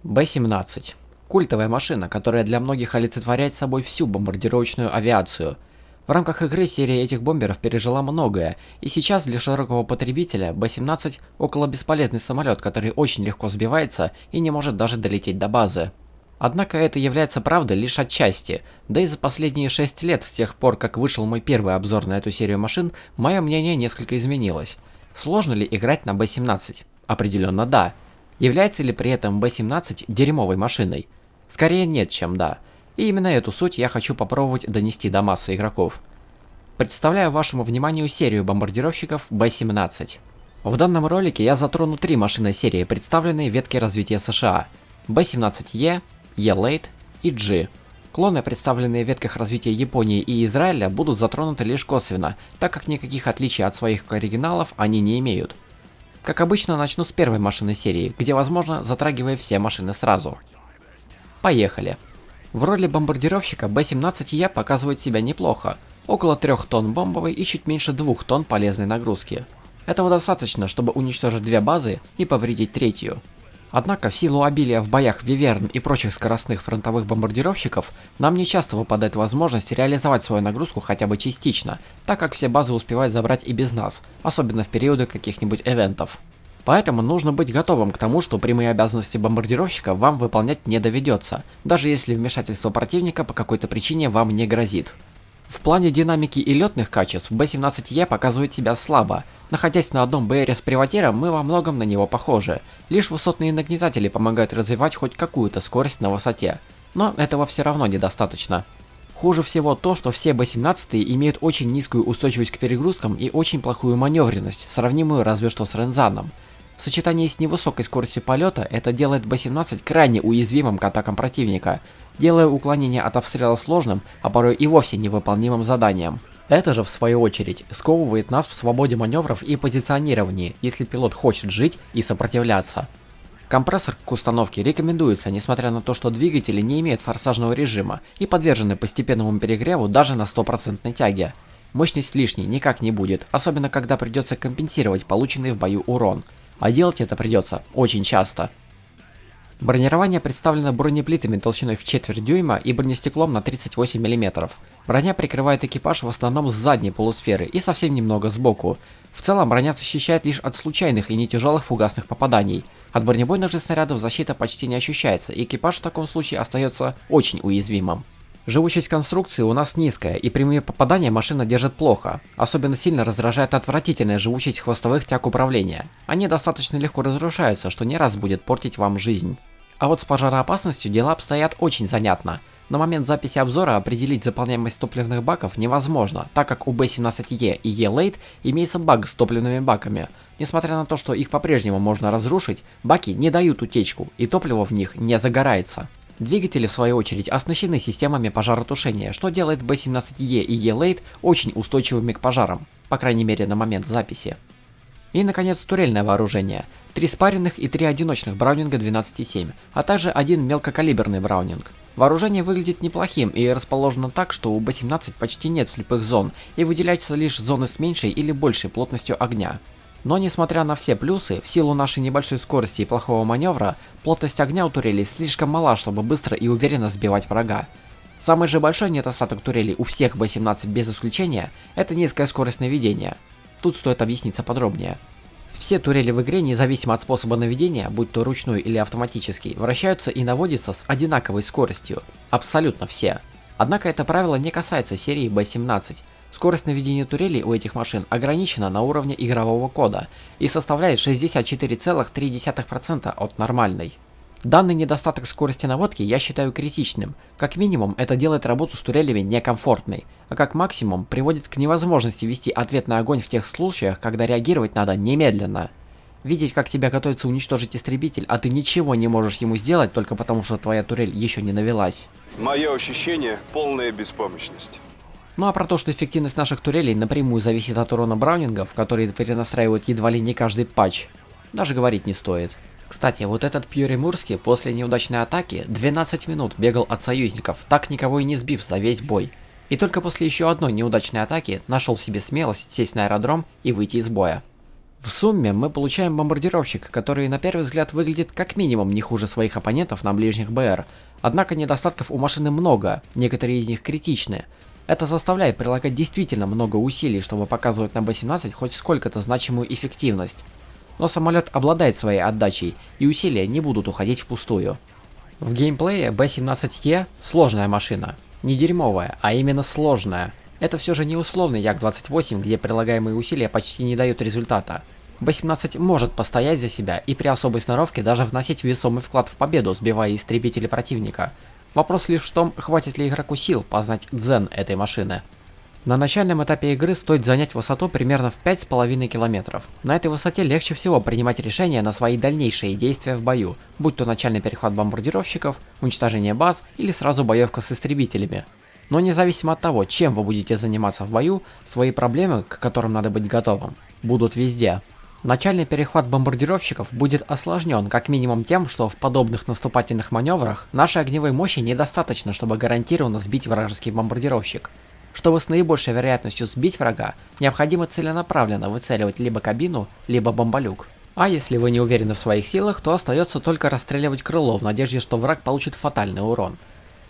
Б-17. Культовая машина, которая для многих олицетворяет собой всю бомбардировочную авиацию. В рамках игры серия этих бомберов пережила многое, и сейчас для широкого потребителя Б-17 около бесполезный самолет, который очень легко сбивается и не может даже долететь до базы. Однако это является правдой лишь отчасти, да и за последние 6 лет, с тех пор как вышел мой первый обзор на эту серию машин, мое мнение несколько изменилось. Сложно ли играть на Б-17? Определенно да. Является ли при этом Б-17 дерьмовой машиной? Скорее нет, чем да. И именно эту суть я хочу попробовать донести до массы игроков. Представляю вашему вниманию серию бомбардировщиков Б-17. В данном ролике я затрону 3 машины серии, представленные в ветке развития США. Б-17Е, Е-Late и G. Клоны, представленные в ветках развития Японии и Израиля, будут затронуты лишь косвенно, так как никаких отличий от своих оригиналов они не имеют. Как обычно, начну с первой машины серии, где возможно затрагивая все машины сразу. Поехали. В роли бомбардировщика Б-17Е показывает себя неплохо, около 3 тонн бомбовой и чуть меньше 2 тонн полезной нагрузки. Этого достаточно, чтобы уничтожить 2 базы и повредить третью. Однако в силу обилия в боях Виверн и прочих скоростных фронтовых бомбардировщиков, нам не часто выпадает возможность реализовать свою нагрузку хотя бы частично, так как все базы успевают забрать и без нас, особенно в периоды каких-нибудь ивентов. Поэтому нужно быть готовым к тому, что прямые обязанности бомбардировщика вам выполнять не доведется, даже если вмешательство противника по какой-то причине вам не грозит. В плане динамики и летных качеств Б-17Е показывает себя слабо. Находясь на одном БРе с приватиром, мы во многом на него похожи. Лишь высотные нагнетатели помогают развивать хоть какую-то скорость на высоте. Но этого все равно недостаточно. Хуже всего то, что все Б-17 имеют очень низкую устойчивость к перегрузкам и очень плохую маневренность, сравнимую разве что с Рензаном. В сочетании с невысокой скоростью полета это делает Б-17 крайне уязвимым к атакам противника, делая уклонение от обстрела сложным, а порой и вовсе невыполнимым заданием. Это же, в свою очередь, сковывает нас в свободе маневров и позиционировании, если пилот хочет жить и сопротивляться. Компрессор к установке рекомендуется, несмотря на то, что двигатели не имеют форсажного режима и подвержены постепенному перегреву даже на 100% тяге. Мощность лишней никак не будет, особенно когда придется компенсировать полученный в бою урон. А делать это придется очень часто. Бронирование представлено бронеплитами толщиной в четверть дюйма и бронестеклом на 38 мм. Броня прикрывает экипаж в основном с задней полусферы и совсем немного сбоку. В целом броня защищает лишь от случайных и не тяжелых фугасных попаданий. От бронебойных же снарядов защита почти не ощущается, и экипаж в таком случае остается очень уязвимым. Живучесть конструкции у нас низкая, и прямые попадания машина держит плохо. Особенно сильно раздражает отвратительная живучесть хвостовых тяг управления. Они достаточно легко разрушаются, что не раз будет портить вам жизнь. А вот с пожароопасностью дела обстоят очень занятно. На момент записи обзора определить заполняемость топливных баков невозможно, так как у Б-17Е и Е-Late имеется баг с топливными баками. Несмотря на то, что их по-прежнему можно разрушить, баки не дают утечку, и топливо в них не загорается. Двигатели, в свою очередь, оснащены системами пожаротушения, что делает Б-17Е и Е-Late очень устойчивыми к пожарам, по крайней мере на момент записи. И, наконец, турельное вооружение. 3 спаренных и 3 одиночных Браунинга 12,7, а также один мелкокалиберный Браунинг. Вооружение выглядит неплохим и расположено так, что у Б-17 почти нет слепых зон, и выделяются лишь зоны с меньшей или большей плотностью огня. Но несмотря на все плюсы, в силу нашей небольшой скорости и плохого маневра, плотность огня у турелей слишком мала, чтобы быстро и уверенно сбивать врага. Самый же большой недостаток турелей у всех Б-17 без исключения – это низкая скорость наведения. Тут стоит объясниться подробнее. Все турели в игре, независимо от способа наведения, будь то ручной или автоматический, вращаются и наводятся с одинаковой скоростью. Абсолютно все. Однако это правило не касается серии Б-17. Скорость наведения турелей у этих машин ограничена на уровне игрового кода и составляет 64,3% от нормальной. Данный недостаток скорости наводки я считаю критичным. Как минимум это делает работу с турелями некомфортной, а как максимум приводит к невозможности вести ответный огонь в тех случаях, когда реагировать надо немедленно. Видеть, как тебя готовится уничтожить истребитель, а ты ничего не можешь ему сделать только потому, что твоя турель еще не навелась. Мое ощущение – полная беспомощность. Ну а про то, что эффективность наших турелей напрямую зависит от урона браунингов, которые перенастраивают едва ли не каждый патч, даже говорить не стоит. Кстати, вот этот Пьюри Мурский после неудачной атаки 12 минут бегал от союзников, так никого и не сбив за весь бой. И только после еще одной неудачной атаки нашел в себе смелость сесть на аэродром и выйти из боя. В сумме мы получаем бомбардировщик, который на первый взгляд выглядит как минимум не хуже своих оппонентов на ближних БР. Однако недостатков у машины много, некоторые из них критичны. Это заставляет прилагать действительно много усилий, чтобы показывать на Б-17 хоть сколько-то значимую эффективность. Но самолет обладает своей отдачей, и усилия не будут уходить впустую. В геймплее Б-17Е сложная машина. Не дерьмовая, а именно сложная. Это все же не условный Як-28, где прилагаемые усилия почти не дают результата. Б-17 может постоять за себя и при особой сноровке даже вносить весомый вклад в победу, сбивая истребители противника. Вопрос лишь в том, хватит ли игроку сил познать дзен этой машины. На начальном этапе игры стоит занять высоту примерно в 5,5 километров. На этой высоте легче всего принимать решения на свои дальнейшие действия в бою, будь то начальный перехват бомбардировщиков, уничтожение баз или сразу боевка с истребителями. Но независимо от того, чем вы будете заниматься в бою, свои проблемы, к которым надо быть готовым, будут везде. Начальный перехват бомбардировщиков будет осложнен как минимум тем, что в подобных наступательных маневрах нашей огневой мощи недостаточно, чтобы гарантированно сбить вражеский бомбардировщик. Чтобы с наибольшей вероятностью сбить врага, необходимо целенаправленно выцеливать либо кабину, либо бомболюк. А если вы не уверены в своих силах, то остается только расстреливать крыло в надежде, что враг получит фатальный урон.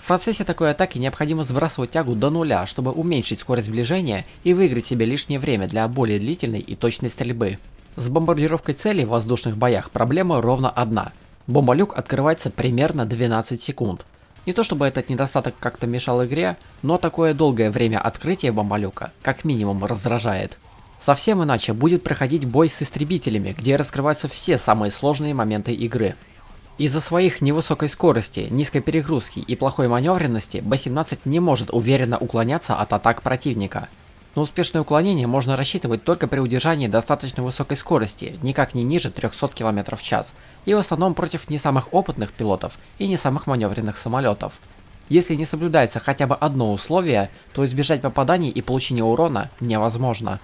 В процессе такой атаки необходимо сбрасывать тягу до нуля, чтобы уменьшить скорость сближения и выиграть себе лишнее время для более длительной и точной стрельбы. С бомбардировкой целей в воздушных боях проблема ровно одна. Бомболюк открывается примерно 12 секунд. Не то чтобы этот недостаток как-то мешал игре, но такое долгое время открытия бомболюка как минимум раздражает. Совсем иначе будет проходить бой с истребителями, где раскрываются все самые сложные моменты игры. Из-за своих невысокой скорости, низкой перегрузки и плохой маневренности Б-17 не может уверенно уклоняться от атак противника. На успешное уклонение можно рассчитывать только при удержании достаточно высокой скорости, никак не ниже 300 км в час, и в основном против не самых опытных пилотов и не самых маневренных самолетов. Если не соблюдается хотя бы одно условие, то избежать попаданий и получения урона невозможно.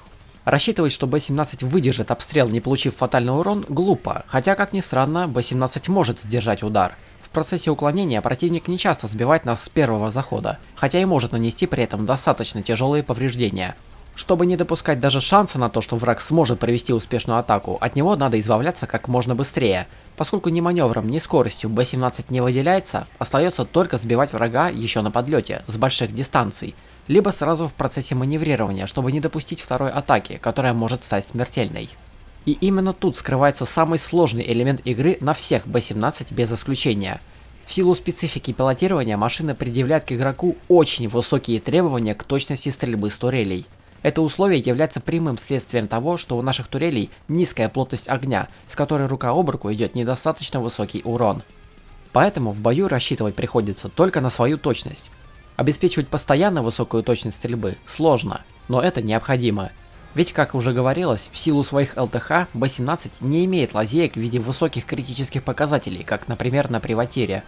Рассчитывать, что Б-17 выдержит обстрел, не получив фатальный урон, глупо, хотя, как ни странно, Б-17 может сдержать удар. В процессе уклонения противник не часто сбивает нас с первого захода, хотя и может нанести при этом достаточно тяжелые повреждения. Чтобы не допускать даже шанса на то, что враг сможет провести успешную атаку, от него надо избавляться как можно быстрее. Поскольку ни маневром, ни скоростью Б-17 не выделяется, остается только сбивать врага еще на подлете, с больших дистанций, либо сразу в процессе маневрирования, чтобы не допустить второй атаки, которая может стать смертельной. И именно тут скрывается самый сложный элемент игры на всех Б-17 без исключения. В силу специфики пилотирования машина предъявляет к игроку очень высокие требования к точности стрельбы с турелей. Это условие является прямым следствием того, что у наших турелей низкая плотность огня, с которой рука об руку идет недостаточно высокий урон. Поэтому в бою рассчитывать приходится только на свою точность. Обеспечивать постоянно высокую точность стрельбы сложно, но это необходимо. Ведь, как уже говорилось, в силу своих ЛТХ Б-17 не имеет лазеек в виде высоких критических показателей, как, например, на Приватире.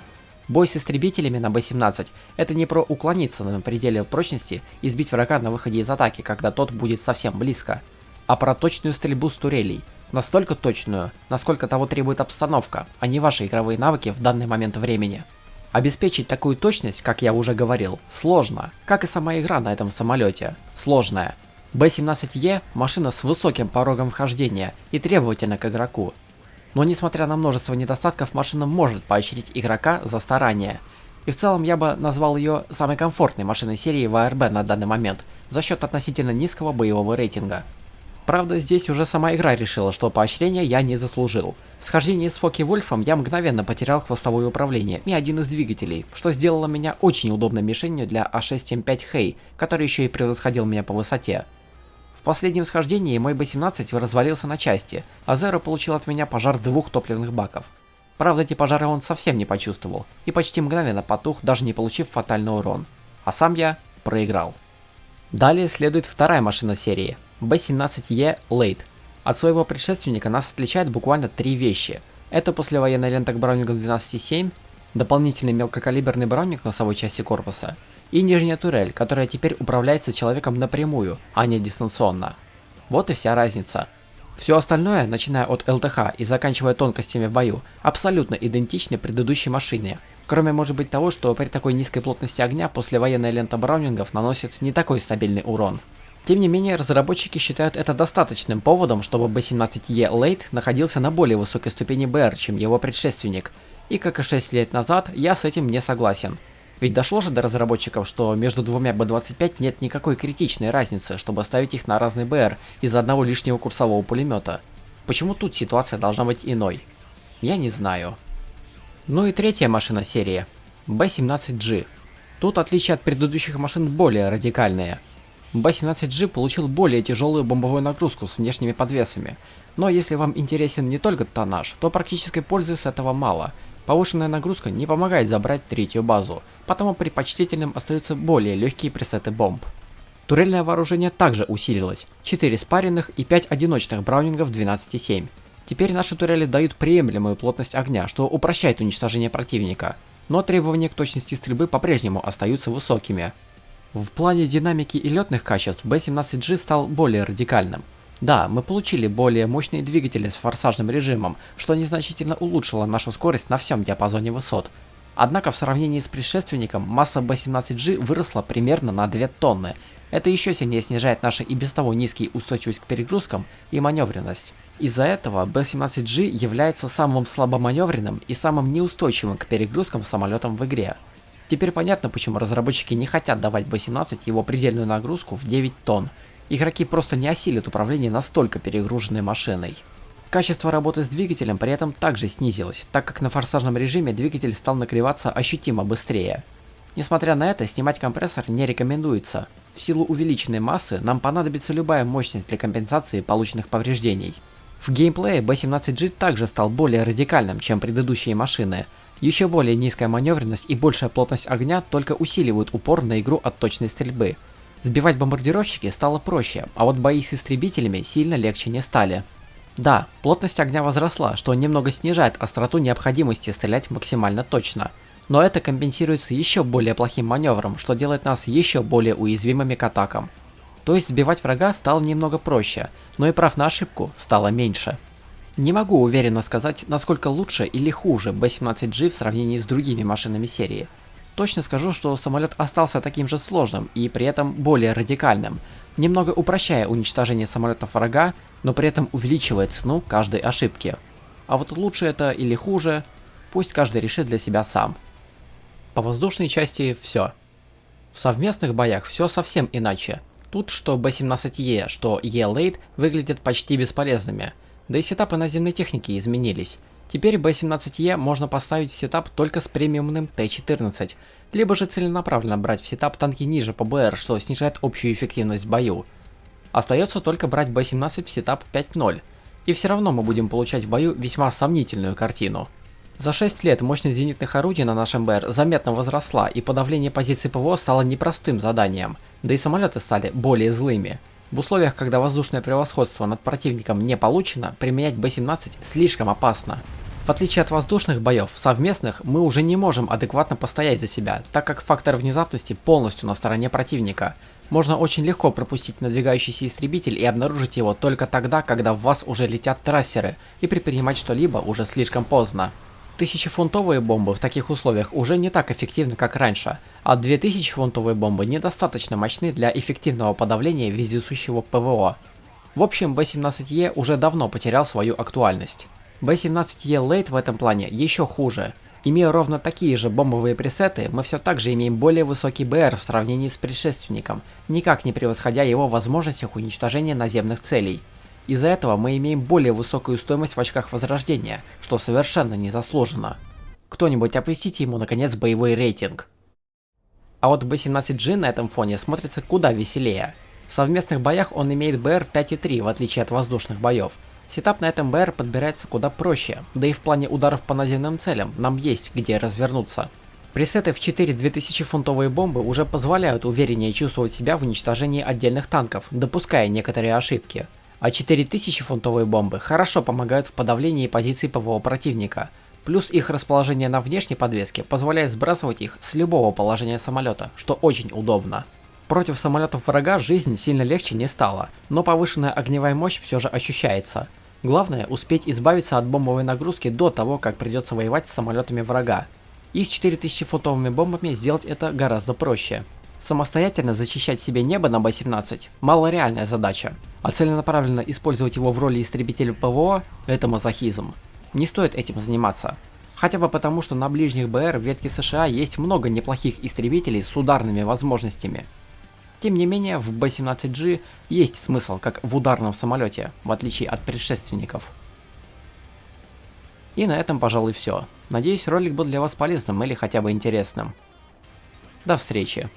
Бой с истребителями на Б-17 это не про уклониться на пределе прочности и сбить врага на выходе из атаки, когда тот будет совсем близко, а про точную стрельбу с турелей. Настолько точную, насколько того требует обстановка, а не ваши игровые навыки в данный момент времени. Обеспечить такую точность, как я уже говорил, сложно, как и сама игра на этом самолете, сложная. Б-17Е – машина с высоким порогом вхождения и требовательна к игроку. Но несмотря на множество недостатков, машина может поощрить игрока за старание. И в целом я бы назвал ее самой комфортной машиной серии ВРБ на данный момент, за счет относительно низкого боевого рейтинга. Правда, здесь уже сама игра решила, что поощрения я не заслужил. В схождении с Фоки-Вульфом я мгновенно потерял хвостовое управление и один из двигателей, что сделало меня очень удобной мишенью для А6М5 Хэй, который еще и превосходил меня по высоте. В последнем схождении мой Б-17 развалился на части, а Зеро получил от меня пожар 2 топливных баков. Правда, эти пожары он совсем не почувствовал и почти мгновенно потух, даже не получив фатальный урон. А сам я проиграл. Далее следует вторая машина серии – Б-17Е Late. От своего предшественника нас отличает буквально 3 вещи. Это послевоенная лента к Браунигам 12,7, дополнительный мелкокалиберный браунинг носовой части корпуса и нижняя турель, которая теперь управляется человеком напрямую, а не дистанционно. Вот и вся разница. Все остальное, начиная от ЛТХ и заканчивая тонкостями в бою, абсолютно идентичны предыдущей машине. Кроме, может быть, того, что при такой низкой плотности огня послевоенная лента браунингов наносит не такой стабильный урон. Тем не менее, разработчики считают это достаточным поводом, чтобы B17E Lite находился на более высокой ступени БР, чем его предшественник. И как и 6 лет назад, я с этим не согласен. Ведь дошло же до разработчиков, что между двумя B25 нет никакой критичной разницы, чтобы ставить их на разный БР из-за одного лишнего курсового пулемета. Почему тут ситуация должна быть иной? Я не знаю. Ну и третья машина серии. B17G. Тут отличия от предыдущих машин более радикальные. B17G получил более тяжелую бомбовую нагрузку с внешними подвесами. Но если вам интересен не только тоннаж, то практической пользы с этого мало. Повышенная нагрузка не помогает забрать третью базу, потому предпочтительным остаются более легкие пресеты бомб. Турельное вооружение также усилилось. 4 спаренных и 5 одиночных браунингов 12,7. Теперь наши турели дают приемлемую плотность огня, что упрощает уничтожение противника. Но требования к точности стрельбы по-прежнему остаются высокими. В плане динамики и летных качеств B17G стал более радикальным. Да, мы получили более мощные двигатели с форсажным режимом, что незначительно улучшило нашу скорость на всем диапазоне высот. Однако в сравнении с предшественником масса B17G выросла примерно на 2 тонны. Это еще сильнее снижает наши и без того низкие устойчивость к перегрузкам и маневренность. Из-за этого B17G является самым слабоманевренным и самым неустойчивым к перегрузкам самолетом в игре. Теперь понятно, почему разработчики не хотят давать B17 его предельную нагрузку в 9 тонн. Игроки просто не осилят управление настолько перегруженной машиной. Качество работы с двигателем при этом также снизилось, так как на форсажном режиме двигатель стал нагреваться ощутимо быстрее. Несмотря на это, снимать компрессор не рекомендуется. В силу увеличенной массы нам понадобится любая мощность для компенсации полученных повреждений. В геймплее B17G также стал более радикальным, чем предыдущие машины. Еще более низкая маневренность и большая плотность огня только усиливают упор на игру от точной стрельбы. Сбивать бомбардировщики стало проще, а вот бои с истребителями сильно легче не стали. Да, плотность огня возросла, что немного снижает остроту необходимости стрелять максимально точно. Но это компенсируется еще более плохим маневром, что делает нас еще более уязвимыми к атакам. То есть сбивать врага стало немного проще, но и прав на ошибку стало меньше. Не могу уверенно сказать, насколько лучше или хуже B17G в сравнении с другими машинами серии. Точно скажу, что самолет остался таким же сложным и при этом более радикальным, немного упрощая уничтожение самолетов врага, но при этом увеличивая цену каждой ошибки. А вот лучше это или хуже, пусть каждый решит для себя сам. По воздушной части все. В совместных боях все совсем иначе. Тут что B17E, что E-Late выглядят почти бесполезными. Да и сетапы наземной техники изменились. Теперь B17E можно поставить в сетап только с премиумным Т-14, либо же целенаправленно брать в сетап танки ниже по БР, что снижает общую эффективность в бою. Остается только брать B17 в сетап 5.0, и все равно мы будем получать в бою весьма сомнительную картину. За 6 лет мощность зенитных орудий на нашем БР заметно возросла, и подавление позиций ПВО стало непростым заданием, да и самолеты стали более злыми. В условиях, когда воздушное превосходство над противником не получено, применять B17 слишком опасно. В отличие от воздушных боев, в совместных мы уже не можем адекватно постоять за себя, так как фактор внезапности полностью на стороне противника. Можно очень легко пропустить надвигающийся истребитель и обнаружить его только тогда, когда в вас уже летят трассеры, и предпринимать что-либо уже слишком поздно. 1000-фунтовые бомбы в таких условиях уже не так эффективны, как раньше, а 2000-фунтовые бомбы недостаточно мощны для эффективного подавления вездесущего ПВО. В общем, B17E уже давно потерял свою актуальность. B17E Lite в этом плане еще хуже. Имея ровно такие же бомбовые пресеты, мы все так же имеем более высокий БР в сравнении с предшественником, никак не превосходя его в возможностях уничтожения наземных целей. Из-за этого мы имеем более высокую стоимость в очках возрождения, что совершенно не заслуженно. Кто-нибудь опустите ему наконец боевой рейтинг. А вот B17G на этом фоне смотрится куда веселее. В совместных боях он имеет БР 5.3 в отличие от воздушных боев. Сетап на этом БР подбирается куда проще, да и в плане ударов по наземным целям нам есть где развернуться. Пресеты в 4 2000-фунтовые бомбы уже позволяют увереннее чувствовать себя в уничтожении отдельных танков, допуская некоторые ошибки. А 4000-фунтовые бомбы хорошо помогают в подавлении позиций ПВО противника. Плюс их расположение на внешней подвеске позволяет сбрасывать их с любого положения самолета, что очень удобно. Против самолетов врага жизнь сильно легче не стала, но повышенная огневая мощь все же ощущается. Главное успеть избавиться от бомбовой нагрузки до того, как придется воевать с самолетами врага. И с 4000-фунтовыми бомбами сделать это гораздо проще. Самостоятельно зачищать себе небо на Б-17 – малореальная задача, а целенаправленно использовать его в роли истребителя ПВО – это мазохизм. Не стоит этим заниматься. Хотя бы потому, что на ближних БР в ветке США есть много неплохих истребителей с ударными возможностями. Тем не менее, в Б-17G есть смысл, как в ударном самолете, в отличие от предшественников. И на этом, пожалуй, все. Надеюсь, ролик был для вас полезным или хотя бы интересным. До встречи.